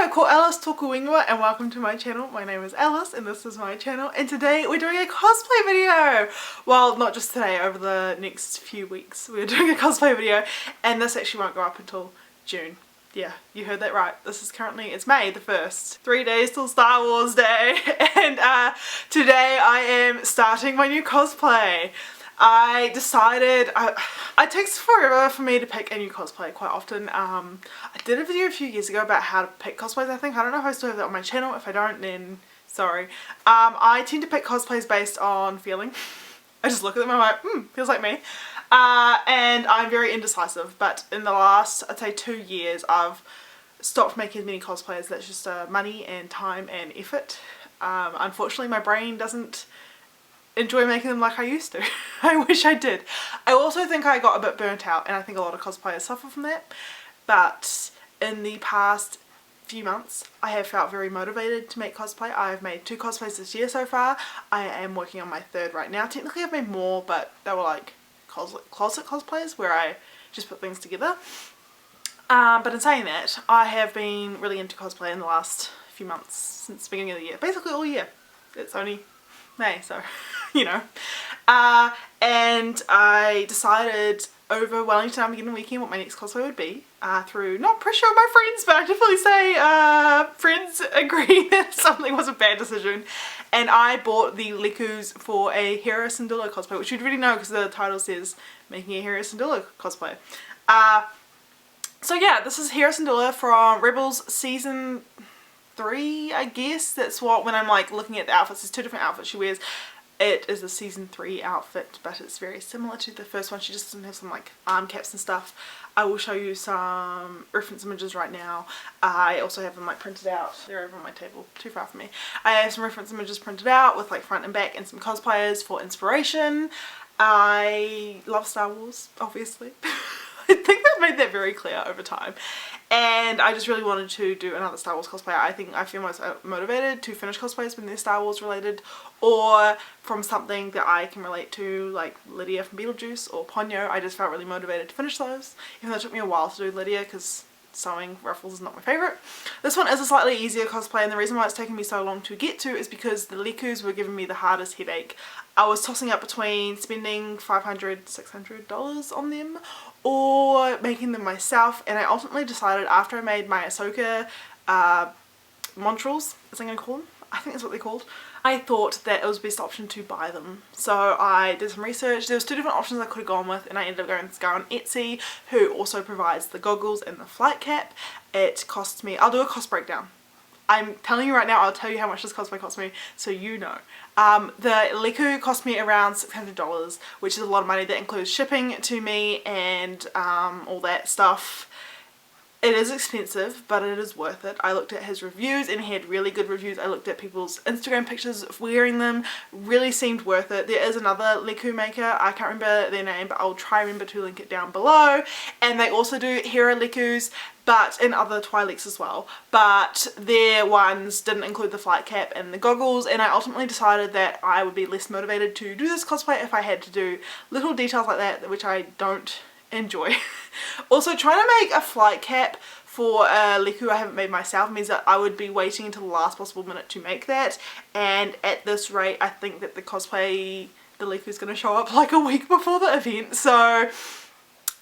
Hello, ko Alice toku ingoa and welcome to my channel. My name is Alice and this is my channel, and today we're doing a cosplay video. Well, not just today, over the next few weeks we're doing a cosplay video, and this actually won't go up until June. Yeah, you heard that right. This is currently, it's May the 1st. 3 days till Star Wars Day, and today I am starting my new cosplay. I decided, it takes forever for me to pick a new cosplay quite often. I did a video a few years ago about how to pick cosplays, I think. I don't know if I still have that on my channel. If I don't, then sorry. I tend to pick cosplays based on feeling. I just look at them and I'm like, feels like me. And I'm very indecisive, but in the last, I'd say 2 years, I've stopped making as many cosplays. That's just money and time and effort. Unfortunately, my brain doesn't enjoy making them like I used to. I wish I did. I also think I got a bit burnt out, and I think a lot of cosplayers suffer from that. But in the past few months I have felt very motivated to make cosplay. I've made 2 cosplays this year so far. I am working on my 3rd right now. Technically I've made more, but they were like closet cosplays where I just put things together. But in saying that, I have been really into cosplay in the last few months, since the beginning of the year. Basically all year. It's only May, so you know. And I decided over Wellington I'm beginning weekend what my next cosplay would be, through not pressure on my friends, but I definitely say friends agreed that something was a bad decision, and I bought the likus for a Hera Syndulla cosplay, which you'd already know because the title says making a Hera Syndulla cosplay. So yeah, this is Hera Syndulla from Rebels season 3, I guess. That's what, when I'm like looking at the outfits, there's 2 different outfits she wears. It is a season 3 outfit, but it's very similar to the first one. She just doesn't have some like arm caps and stuff. I will show you some reference images right now. I also have them like printed out. They're over on my table, too far from me. I have some reference images printed out with like front and back and some cosplayers for inspiration. I love Star Wars, obviously. I think they've made that very clear over time, and I just really wanted to do another Star Wars cosplay. I think I feel most motivated to finish cosplays when they're Star Wars related, or from something that I can relate to, like Lydia from Beetlejuice or Ponyo. I just felt really motivated to finish those, even though it took me a while to do Lydia because sewing ruffles is not my favourite. This one is a slightly easier cosplay, and the reason why it's taken me so long to get to is because the likus were giving me the hardest headache. I was tossing up between spending $500, $600 on them or making them myself, and I ultimately decided after I made my Ahsoka montrals, is I going to call them? I think that's what they're called. I thought that it was the best option to buy them. So I did some research. There was 2 different options I could have gone with, and I ended up going with this guy on Etsy who also provides the goggles and the flight cap. It cost me, I'll do a cost breakdown. I'm telling you right now, I'll tell you how much this cosplay cost me so you know. The liku cost me around $600, which is a lot of money. That includes shipping to me and all that stuff. It is expensive, but it is worth it. I looked at his reviews and he had really good reviews. I looked at people's Instagram pictures of wearing them. Really seemed worth it. There is another liku maker. I can't remember their name, but I'll try remember to link it down below. And they also do Hera likus, but in other Twi'leks as well. But their ones didn't include the flight cap and the goggles, and I ultimately decided that I would be less motivated to do this cosplay if I had to do little details like that, which I don't enjoy. Also, trying to make a flight cap for a liku I haven't made myself means that I would be waiting until the last possible minute to make that, and at this rate I think that the cosplay, the liku is going to show up like a week before the event, so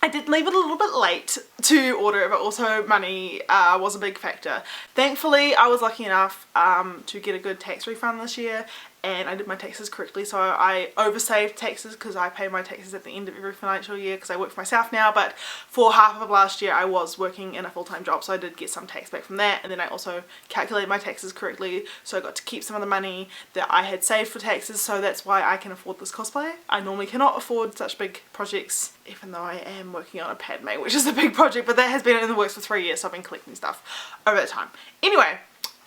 I did leave it a little bit late to order it, but also money was a big factor. Thankfully I was lucky enough to get a good tax refund this year, and I did my taxes correctly, so I oversaved taxes because I pay my taxes at the end of every financial year because I work for myself now, but for half of last year I was working in a full-time job, so I did get some tax back from that, and then I also calculated my taxes correctly, so I got to keep some of the money that I had saved for taxes, so that's why I can afford this cosplay. I normally cannot afford such big projects, even though I am working on a Padme, which is a big project, but that has been in the works for 3 years, so I've been collecting stuff over that time. Anyway,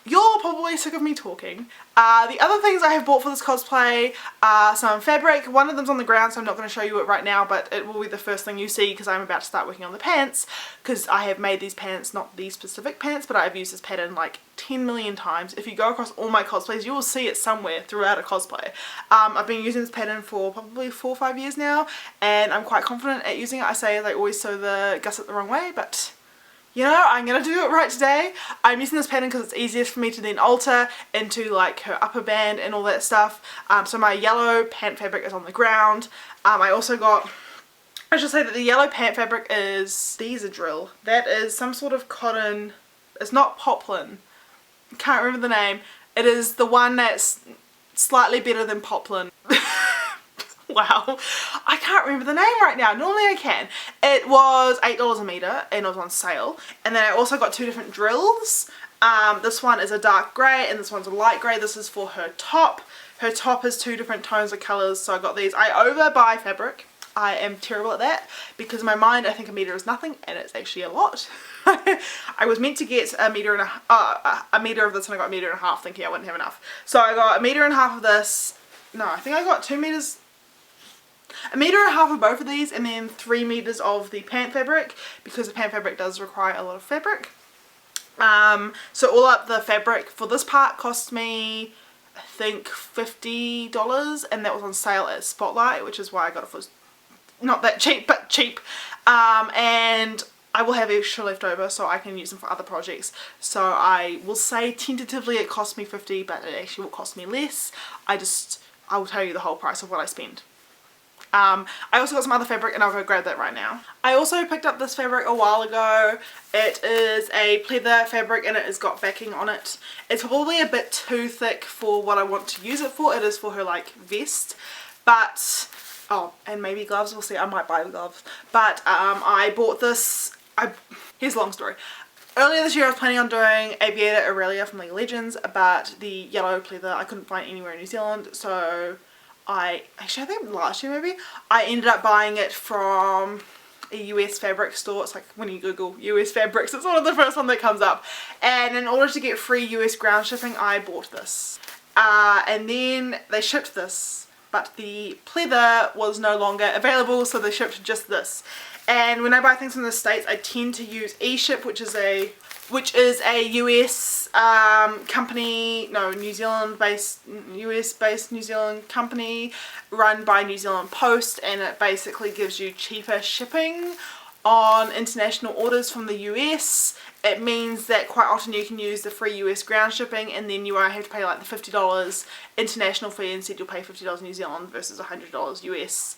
you're probably sick of me talking. The other things I have bought for this cosplay are some fabric. One of them's on the ground, so I'm not going to show you it right now, but it will be the first thing you see because I'm about to start working on the pants, because I have made these pants, not these specific pants, but I've used this pattern like 10 million times. If you go across all my cosplays, you will see it somewhere throughout a cosplay. I've been using this pattern for probably 4 or 5 years now, and I'm quite confident at using it. I say as I always sew the gusset the wrong way, but you know, I'm gonna do it right today. I'm using this pattern because it's easiest for me to then alter into like her upper band and all that stuff. So my yellow pant fabric is on the ground. I also got, I should say that the yellow pant fabric is drill. That is some sort of cotton. It's not poplin. Can't remember the name. It is the one that's slightly better than poplin. Wow, I can't remember the name right now. Normally I can. It was $8 a meter and it was on sale. And then I also got two different drills. This one is a dark grey and this one's a light grey. This is for her top. Her top is two different tones of colours, so I got these. I overbuy fabric. I am terrible at that because in my mind I think a meter is nothing and it's actually a lot. I was meant to get a meter of this and I got a meter and a half thinking I wouldn't have enough. So I got a meter and a half of this. No, I think I got 2 meters. A meter and a half of both of these and then 3 meters of the pant fabric because the pant fabric does require a lot of fabric. So all up the fabric for this part cost me I think $50 and that was on sale at Spotlight, which is why I got it for not that cheap but cheap. And I will have extra left over so I can use them for other projects. So I will say tentatively it cost me $50 but it actually will cost me less. I will tell you the whole price of what I spend. I also got some other fabric and I'll go grab that right now. I also picked up this fabric a while ago. It is a pleather fabric and it has got backing on it. It's probably a bit too thick for what I want to use it for. It is for her like vest, but oh, and maybe gloves, we'll see. I might buy the gloves, but I bought this. Here's a long story. Earlier this year I was planning on doing Aviator Aurelia from League of Legends, but the yellow pleather I couldn't find anywhere in New Zealand, so I think last year maybe, I ended up buying it from a US fabric store. It's like when you Google US fabrics, it's one of the first one that comes up. And in order to get free US ground shipping, I bought this. And then they shipped this, but the pleather was no longer available, so they shipped just this. And when I buy things from the States, I tend to use eShip, which is a US company, no, New Zealand based, US based New Zealand company run by New Zealand Post, and it basically gives you cheaper shipping on international orders from the US. It means that quite often you can use the free US ground shipping and then you won't have to pay like the $50 international fee. Instead you'll pay $50 New Zealand versus $100 US.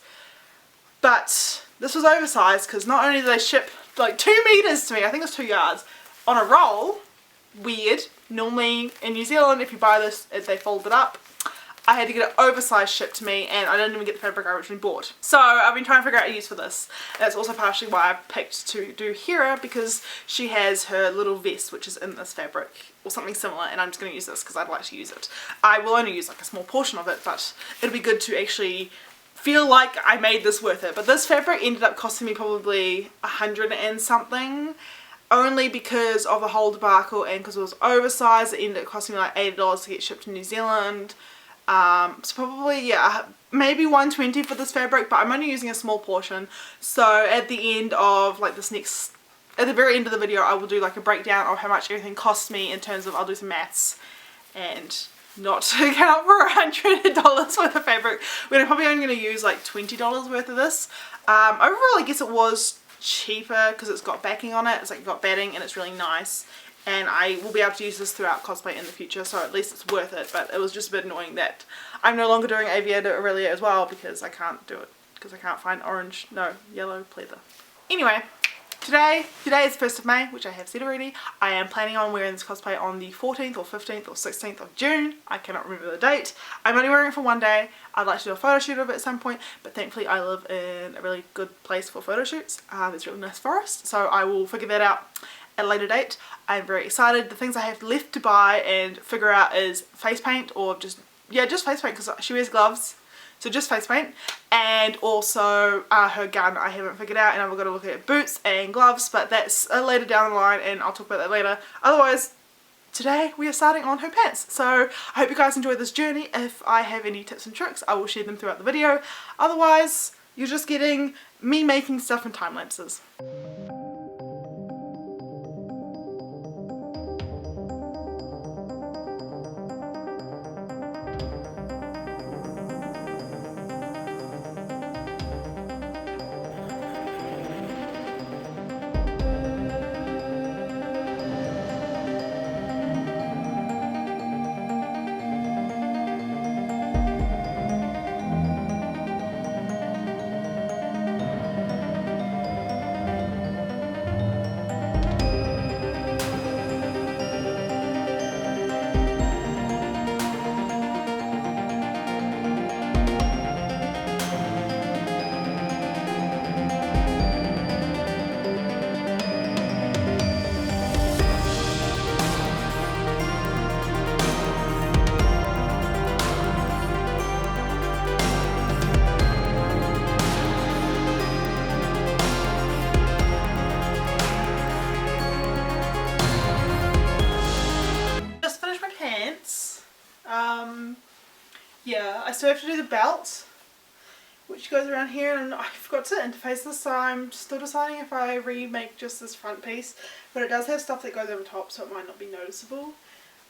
But this was oversized because not only did they ship like 2 meters to me, I think it's 2 yards, on a roll. Weird. Normally in New Zealand if you buy this they fold it up. I had to get it oversized shipped to me and I didn't even get the fabric I originally bought. So I've been trying to figure out a use for this. And that's also partially why I picked to do Hera, because she has her little vest which is in this fabric or something similar, and I'm just going to use this because I'd like to use it. I will only use like a small portion of it, but it'll be good to actually feel like I made this worth it. But this fabric ended up costing me probably 100 and something. Only because of the whole debacle and because it was oversized. It ended up costing me like $80 to get shipped to New Zealand. So probably, yeah, maybe $120 for this fabric, but I'm only using a small portion. So at the end of like at the very end of the video, I will do like a breakdown of how much everything costs me in terms of, I'll do some maths and not account for $100 worth of fabric. We're probably only going to use like $20 worth of this. Overall, I guess it was cheaper because it's got backing on it. It's like got batting and it's really nice. And I will be able to use this throughout cosplay in the future, so at least it's worth it. But it was just a bit annoying that I'm no longer doing Aviator Aurelia as well because I can't do it. Because I can't find yellow pleather. Anyway, today is 1st of May, which I have said already. I am planning on wearing this cosplay on the 14th or 15th or 16th of June. I cannot remember the date. I'm only wearing it for one day. I'd like to do a photo shoot of it at some point, but thankfully I live in a really good place for photo shoots. There's a really nice forest, so I will figure that out at a later date. I'm very excited. The things I have left to buy and figure out is face paint, or just face paint because she wears gloves, so just face paint, and also her gun I haven't figured out, and I've got to look at boots and gloves, but that's later down the line and I'll talk about that later. Otherwise, today we are starting on her pants. So I hope you guys enjoy this journey. If I have any tips and tricks, I will share them throughout the video. Otherwise, you're just getting me making stuff in time lapses. yeah, I still have to do the belt, which goes around here, and I forgot to interface this, so I'm still deciding if I remake just this front piece, but it does have stuff that goes over top, so it might not be noticeable.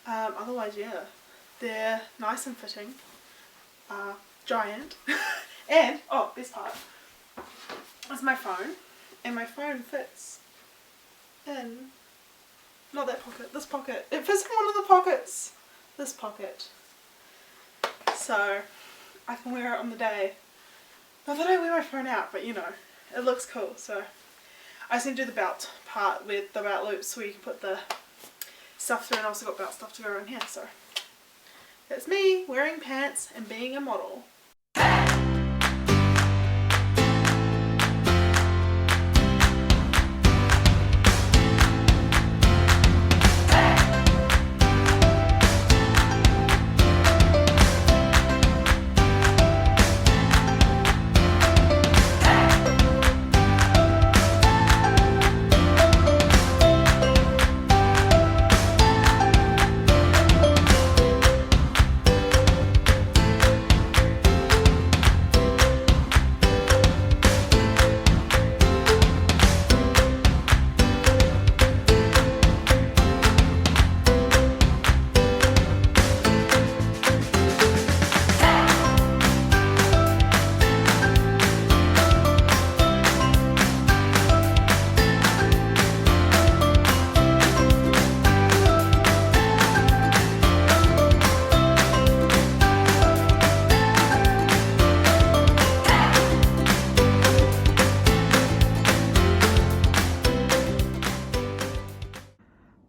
Otherwise, yeah, they're nice and fitting, giant, and, oh, this part is my phone, and my phone fits in, not that pocket, this pocket, it fits in one of the pockets, this pocket, so I can wear it on the day. Not that I wear my phone out, but you know, it looks cool, so I just need to do the belt part with the belt loops so you can put the stuff through, and I also got belt stuff to go around here, so that's me wearing pants and being a model.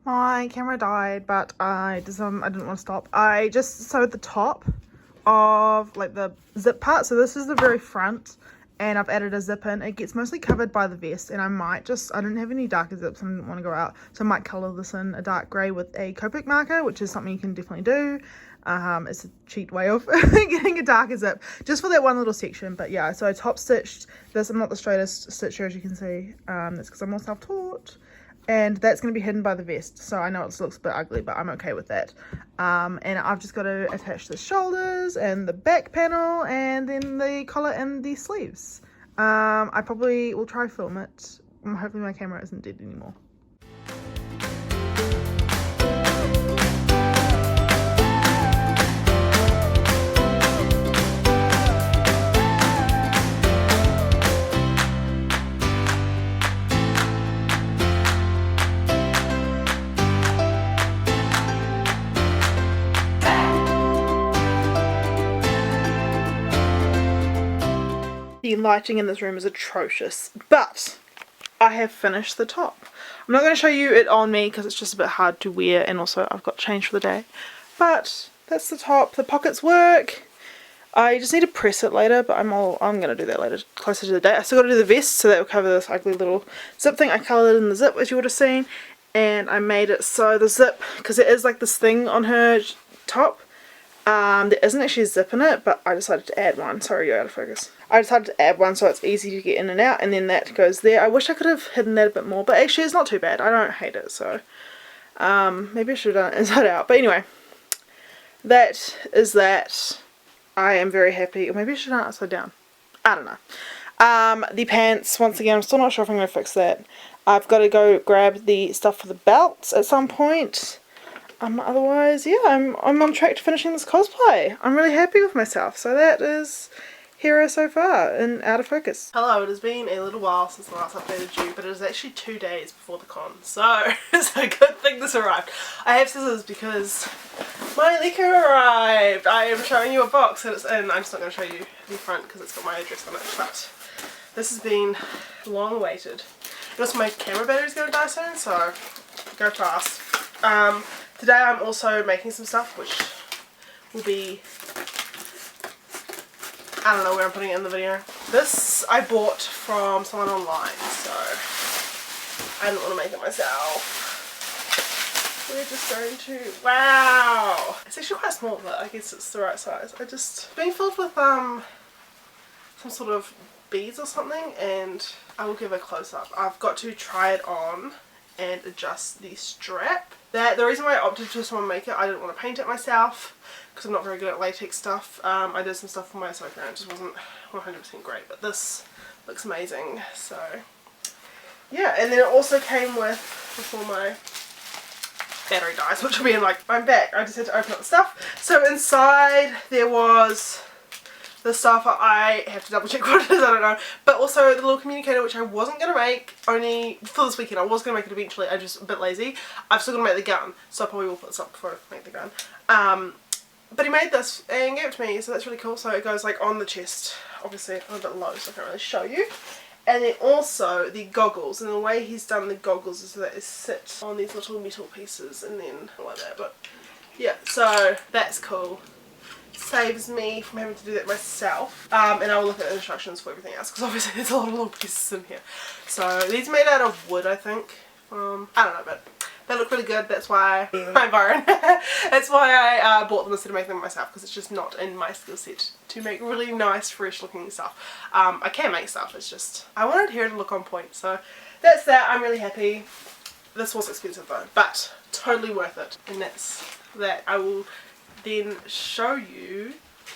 My camera died, but I didn't want to stop. I just sewed the top of like the zip part, so this is the very front, and I've added a zip in. It gets mostly covered by the vest, and I didn't have any darker zips and I didn't want to go out, so I might colour this in a dark grey with a Copic marker, which is something you can definitely do. It's a cheat way of getting a darker zip just for that one little section. But yeah, so I top stitched this. I'm not the straightest stitcher, as you can see. That's because I'm more self-taught. And that's going to be hidden by the vest, so I know it looks a bit ugly, but I'm okay with that. And I've just got to attach the shoulders and the back panel and then the collar and the sleeves. I probably will try film it. Hopefully my camera isn't dead anymore. The lighting in this room is atrocious, but I have finished the top. I'm not going to show you it on me because it's just a bit hard to wear, and also I've got change for the day. But that's the top. The pockets work. I just need to press it later, but I'm going to do that later, closer to the day. I still got to do the vest, so that will cover this ugly little zip thing. I coloured in the zip, as you would have seen, and I made it so the zip, because there is like this thing on her top. There isn't actually a zip in it, but I decided to add one. Sorry, you're out of focus. I decided to add one so it's easy to get in and out, and then that goes there. I wish I could have hidden that a bit more, but actually it's not too bad. I don't hate it, so maybe I should have done it inside out. But anyway, that is that. I am very happy. Or maybe I should have done it upside down. I don't know. The pants, once again, I'm still not sure if I'm going to fix that. I've got to go grab the stuff for the belts at some point. Otherwise, yeah, I'm on track to finishing this cosplay. I'm really happy with myself. So that is Hera so far and out of focus. Hello, it has been a little while since the last updated you, but it is actually 2 days before the con. So it's a good thing this arrived. I have scissors because my liquor arrived. I am showing you a box that it's in. I'm just not going to show you the front because it's got my address on it, but this has been long awaited. And also my camera battery's going to die soon, so go fast. Today I'm also making some stuff which will be, I don't know where I'm putting it in the video. This I bought from someone online, so I didn't want to make it myself. We're just going to, wow! It's actually quite small, but I guess it's the right size. It's been filled with some sort of beads or something, and I will give a close up. I've got to try it on and adjust the strap. The reason why I opted for someone make it, I didn't want to paint it myself because I'm not very good at latex stuff. I did some stuff for my sofa and it just wasn't 100% great, but this looks amazing. So yeah, and then it also came with, before my battery dies, which will be in like, I'm back, I just had to open up the stuff. So inside there was the stuff, I have to double check what it is, I don't know, but also the little communicator, which I wasn't going to make only for this weekend. I was going to make it eventually, I'm just a bit lazy. I've still got to make the gun, so I probably will put this up before I make the gun. But he made this and gave it to me, so that's really cool. So it goes like on the chest, obviously I'm a bit low so I can't really show you. And then also the goggles, and the way he's done the goggles is that they sit on these little metal pieces and then like that. But yeah, so that's cool. Saves me from having to do that myself. And I'll look at the instructions for everything else because obviously there's a lot of little pieces in here. So these are made out of wood, I think. I don't know, but they look really good. That's why I'm borrowing. That's why I bought them instead of making them myself, because it's just not in my skill set to make really nice, fresh looking stuff. I can make stuff, it's just I wanted Hera to look on point. So that's that. I'm really happy. This was expensive though, but totally worth it. And that's that. I will then show you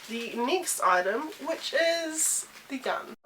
the next item, which is the gun.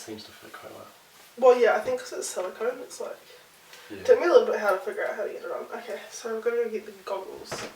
seems to fit quite well. Well, yeah, I think because it's silicone, it's like... Yeah. It took me a little bit how to figure out how to get it on. Okay, so we're going to go get the goggles.